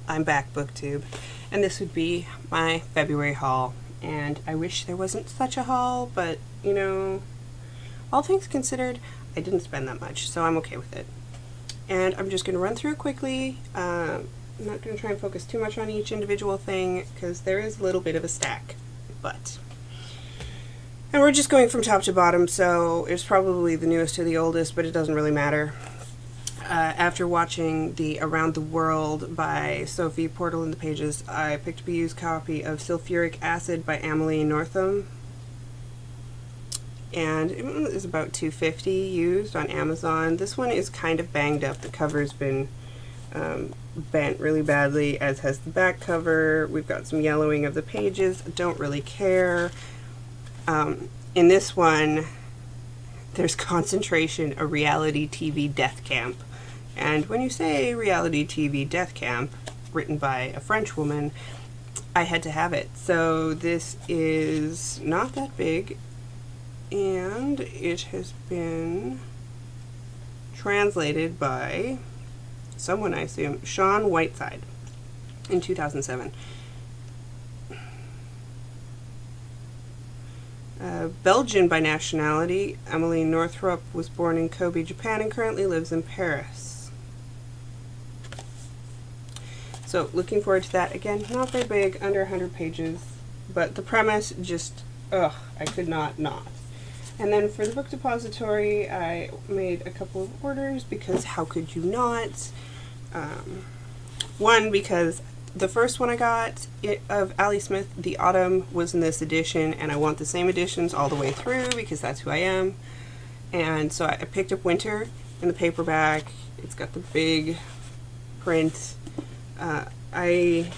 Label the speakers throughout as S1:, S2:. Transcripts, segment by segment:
S1: I'm back, BookTube, and this would be my February haul. And I wish there wasn't such a haul, but you know, all things considered, I didn't spend that much, so I'm okay with it. And I'm just going to run through it quickly. I'm not going to try and focus too much on each individual thing because there is a little bit of a stack, and we're just going from top to bottom, so it's probably the newest to the oldest, but it doesn't really matter. After watching the Around the World by Sophie Portal in the Pages, I picked up a used copy of Sulfuric Acid by Amelie Northam, and it is about $2.50 used on Amazon. This one is kind of banged up. The cover's been bent really badly, as has the back cover. We've got some yellowing of the pages. Don't really care. In this one, there's concentration, a reality TV death camp. And when you say reality TV death camp, written by a French woman, I had to have it. So this is not that big, and it has been translated by someone, I assume, Sean Whiteside, in 2007. Belgian by nationality, Emily Northrup was born in Kobe, Japan, and currently lives in Paris. So, looking forward to that. Again, not very big, under 100 pages, but the premise just, I could not. And then for the book depository, I made a couple of orders because how could you not? One, because the first one I got of Ali Smith, The Autumn, was in this edition, and I want the same editions all the way through because that's who I am. And so I picked up Winter in the paperback. It's got the big print. I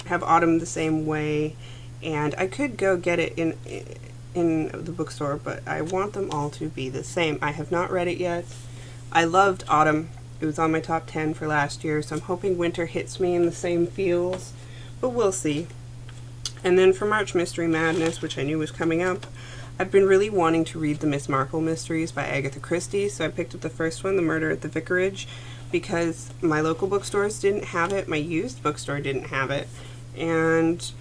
S1: have Autumn the same way, and I could go get it in the bookstore, but I want them all to be the same. I have not read it yet. I loved Autumn. It was on my top 10 for last year, so I'm hoping Winter hits me in the same feels, but we'll see. And then for March Mystery Madness, which I knew was coming up, I've been really wanting to read the Miss Marple mysteries by Agatha Christie, so I picked up the first one, The Murder at the Vicarage, because my local bookstores didn't have it, my used bookstore didn't have it, and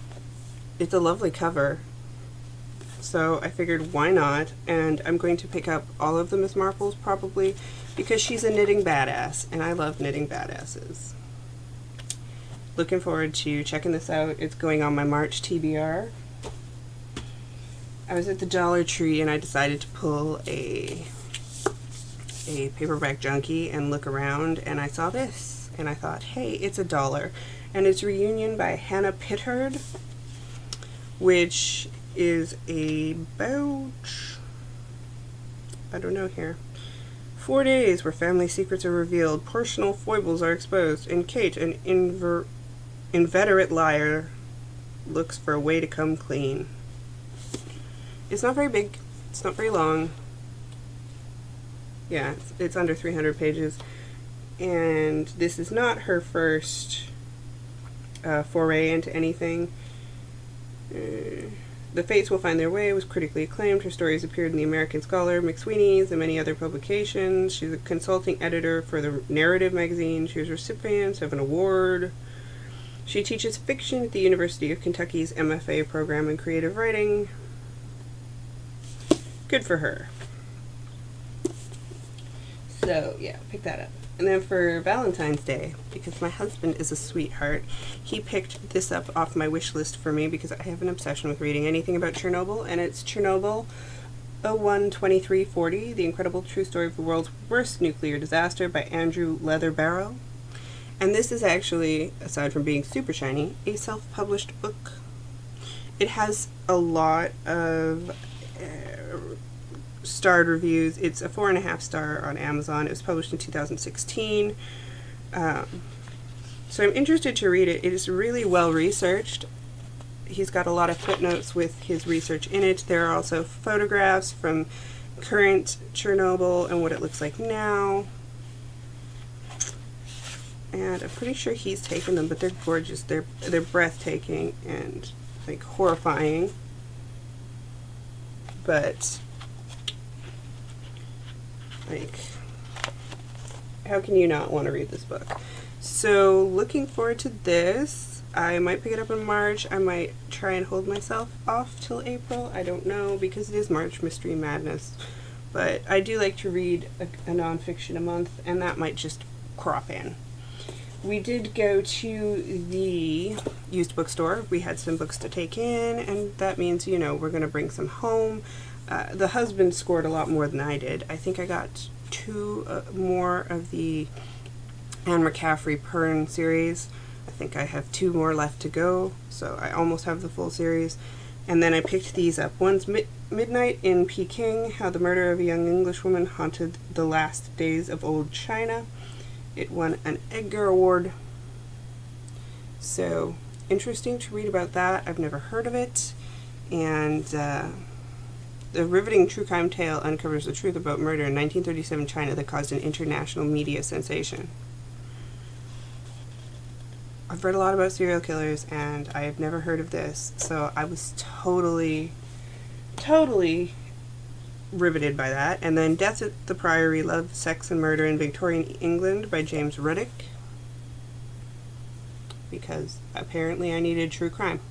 S1: it's a lovely cover. So I figured, why not? And I'm going to pick up all of the Miss Marples, probably, because she's a knitting badass, and I love knitting badasses. Looking forward to checking this out. It's going on my March TBR. I was at the Dollar Tree, and I decided to pull a paperback junkie and look around, and I saw this, and I thought, hey, it's $1. And it's Reunion by Hannah Pittard, which is about, I don't know here, 4 days where family secrets are revealed, personal foibles are exposed, and Kate, an inveterate liar, looks for a way to come clean. It's not very big, it's not very long. Yeah, it's under 300 pages, and this is not her first foray into anything. The Fates Will Find Their Way was critically acclaimed. Her stories appeared in the American Scholar, McSweeney's, and many other publications. She's a consulting editor for the Narrative magazine. She was recipient of an award. She teaches fiction at the University of Kentucky's MFA program in creative writing. Good for her. So, yeah, pick that up. And then for Valentine's Day, because my husband is a sweetheart, he picked this up off my wish list for me because I have an obsession with reading anything about Chernobyl, and it's Chernobyl 01-2340, The Incredible True Story of the World's Worst Nuclear Disaster by Andrew Leatherbarrow. And this is actually, aside from being super shiny, a self-published book. It has a lot of starred reviews. It's a 4.5 star on Amazon. It was published in 2016. So I'm interested to read it. It is really well researched. He's got a lot of footnotes with his research in it. There are also photographs from current Chernobyl and what it looks like now. And I'm pretty sure he's taken them, but they're gorgeous. They're breathtaking and like horrifying. But like, how can you not want to read this book? So looking forward to this. I might pick it up in March. I might try and hold myself off till April. I don't know, because it is March Mystery Madness. But I do like to read a nonfiction a month, and that might just crop in. We did go to the used bookstore. We had some books to take in, and that means, you know, we're going to bring some home. The husband scored a lot more than I did. I think I got 2 more of the Anne McCaffrey Pern series. I think I have 2 more left to go, so I almost have the full series. And then I picked these up. One's Midnight in Peking, How the Murder of a Young Englishwoman Haunted the Last Days of Old China. It won an Edgar Award. So, interesting to read about that. I've never heard of it. And the riveting true crime tale uncovers the truth about murder in 1937 China that caused an international media sensation. I've read a lot about serial killers, and I have never heard of this, so I was totally riveted by that. And then Death at the Priory, Love, Sex and Murder in Victorian England by James Ruddick, because apparently I needed true crime.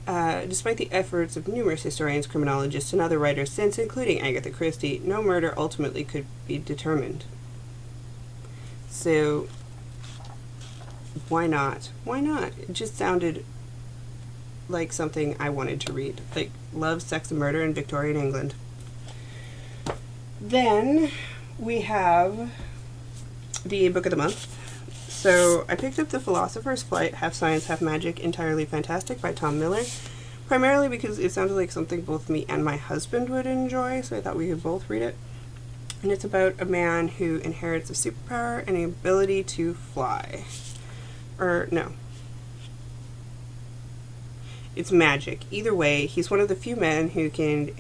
S1: Despite the efforts of numerous historians, criminologists, and other writers since, including Agatha Christie, no murder ultimately could be determined. So, why not? Why not? It just sounded like something I wanted to read. Like Love, Sex, and Murder in Victorian England. Then we have the book of the month. So I picked up The Philosopher's Flight, Half Science, Half Magic, Entirely Fantastic by Tom Miller. Primarily because it sounded like something both me and my husband would enjoy, so I thought we could both read it. And it's about a man who inherits a superpower and the ability to fly. Or, no. It's magic. Either way, he's one of the few men who can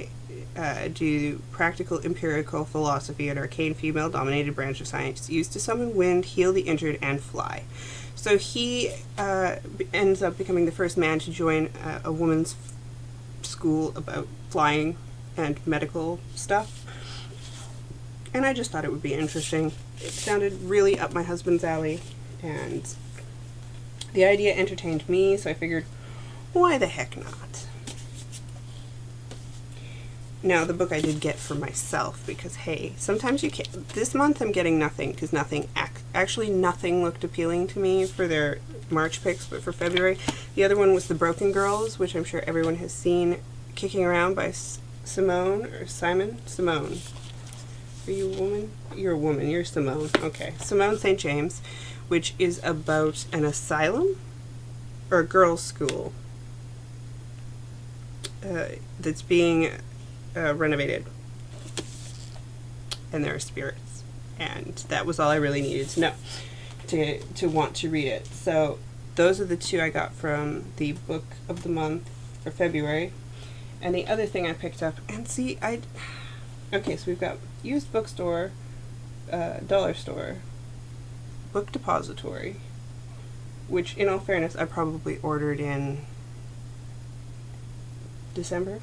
S1: do practical empirical philosophy, an arcane female-dominated branch of science used to summon wind, heal the injured, and fly. So he ends up becoming the first man to join a woman's school about flying and medical stuff. And I just thought it would be interesting. It sounded really up my husband's alley, and the idea entertained me, so I figured, why the heck not? Now, the book I did get for myself, because, hey, sometimes you can't. This month I'm getting nothing, because actually nothing looked appealing to me for their March picks, but for February. The other one was The Broken Girls, which I'm sure everyone has seen, Kicking Around by Simone. Are you a woman? You're a woman, you're Simone. Okay. Simone St. James, which is about an asylum, or a girls' school, that's being renovated, and there are spirits, and that was all I really needed to know to want to read it. So those are the 2 I got from the book of the month for February. And the other thing I picked up, and see, okay, so we've got used bookstore, dollar store, book depository, which in all fairness I probably ordered in December,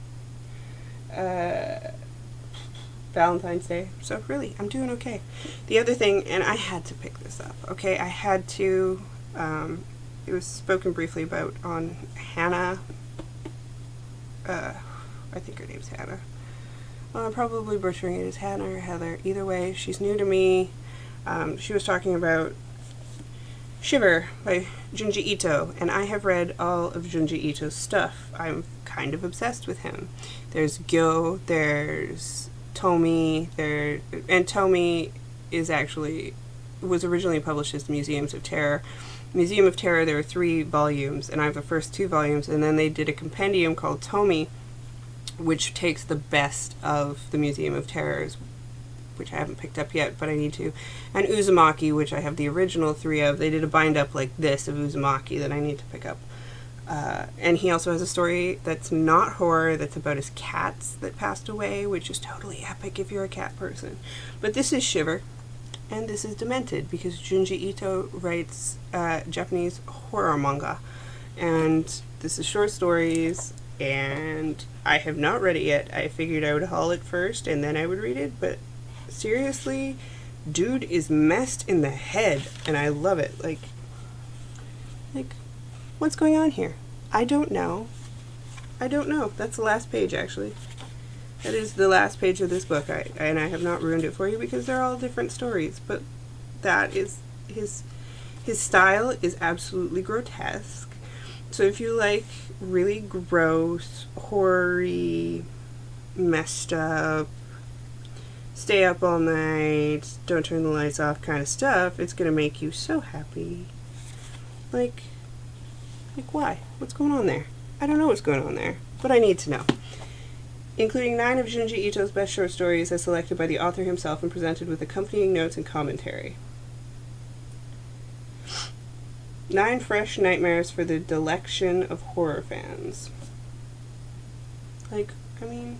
S1: Valentine's Day, so really I'm doing okay. The other thing, and I had to pick this up, okay, I had to, it was spoken briefly about on Hannah, I think her name's Hannah. Well, I'm probably butchering it as Hannah or Heather. Either way, she's new to me. She was talking about Shiver by Junji Ito, and I have read all of Junji Ito's stuff. I'm kind of obsessed with him. There's Gyo, there's Tomi, and Tomi was originally published as Museums of Terror. Museum of Terror, there were 3 volumes, and I have the first 2 volumes, and then they did a compendium called Tomi, which takes the best of the Museum of Terrors, which I haven't picked up yet, but I need to, and Uzumaki, which I have the original 3 of. They did a bind-up like this of Uzumaki that I need to pick up. And he also has a story that's not horror, that's about his cats that passed away, which is totally epic if you're a cat person. But this is Shiver, and this is Demented, because Junji Ito writes Japanese horror manga. And this is short stories, and I have not read it yet. I figured I would haul it first, and then I would read it, but seriously, dude is messed in the head, and I love it. Like, what's going on here? I don't know. I don't know. That's the last page, actually. That is the last page of this book, and I have not ruined it for you because they're all different stories, but that is his style is absolutely grotesque. So if you like really gross, horror-y, messed up, stay up all night, don't turn the lights off kind of stuff, it's going to make you so happy. Like why? What's going on there? I don't know what's going on there, but I need to know. Including 9 of Junji Ito's best short stories as selected by the author himself and presented with accompanying notes and commentary. 9 fresh nightmares for the delection of horror fans. Like, I mean,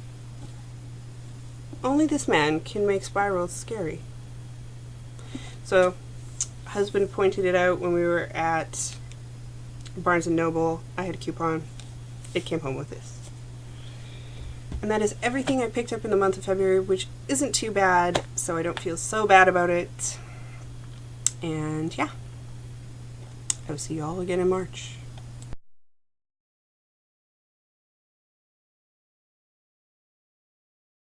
S1: only this man can make spirals scary. So, husband pointed it out when we were at Barnes & Noble. I had a coupon. It came home with this. And that is everything I picked up in the month of February, which isn't too bad, so I don't feel so bad about it. And yeah, I'll see you all again in March.